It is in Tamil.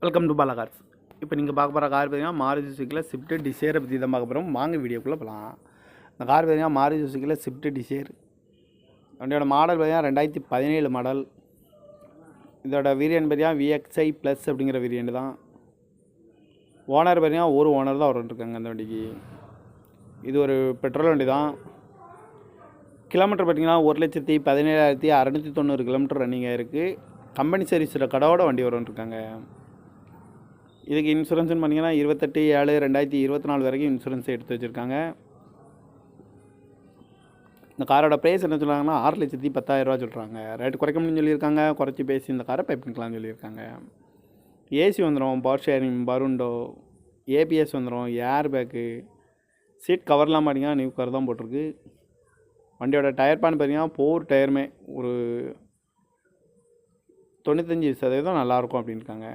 Welcome to Bala cars. இப்போ நீங்கள் பார்க்க போகிற கார் பார்த்தீங்கன்னா மாருதி சுசுக்கியில் ஸ்விஃப்ட் டிசைரை பற்றி தான் பார்க்க போகிறோம். வாங்க வீடியோக்குள்ளே போகலாம். இந்த கார் பார்த்தீங்கன்னா மாருதி சுசுக்கியில் ஸ்விஃப்ட் டிசைர். வண்டியோட மாடல் பார்த்தீங்கன்னா 2017 மாடல். இதோட வேரியன்ட் பார்த்தீங்கன்னா VXI ப்ளஸ் அப்படிங்கிற வேரியன்ட் தான். ஓனர் பார்த்தீங்கன்னா ஒரு ஓனர் தான் வந்துருக்காங்க அந்த வண்டிக்கு. இது ஒரு பெட்ரோல் வண்டி தான். கிலோமீட்டர் பார்த்தீங்கன்னா 1,17,690 கிலோமீட்டர் ரன்னிங் ஆகிருக்கு. கம்பெனி சர்வீஸோட கடவோட வண்டி வந்துருக்காங்க. இதுக்கு இன்சூரன்ஸ்னு பண்ணிங்கன்னா 28/7/2024 வரைக்கும் இன்சூரன்ஸ் எடுத்து வச்சுருக்காங்க. இந்த காரோட ப்ரைஸ் என்ன சொல்கிறாங்கன்னா 6,10,000 சொல்கிறாங்க. ரேட்டு குறைக்க முடியும்னு சொல்லியிருக்காங்க. குறைச்சி பேசி இந்த காரை பை பண்ணிக்கலாம்னு சொல்லியிருக்காங்க. ஏசி வந்துடும், பவர் ஷேரிங், பருண்டோ, ஏபிஎஸ் வந்துடும், ஏர் பேக்கு, சீட் கவர்லாம் பார்த்தீங்கன்னா நியூ கவர் தான் போட்டிருக்கு. வண்டியோட டயர் பான் பார்த்தீங்கன்னா 4 டயருமே ஒரு 95% நல்லாயிருக்கும் அப்படின்ட்டாங்க.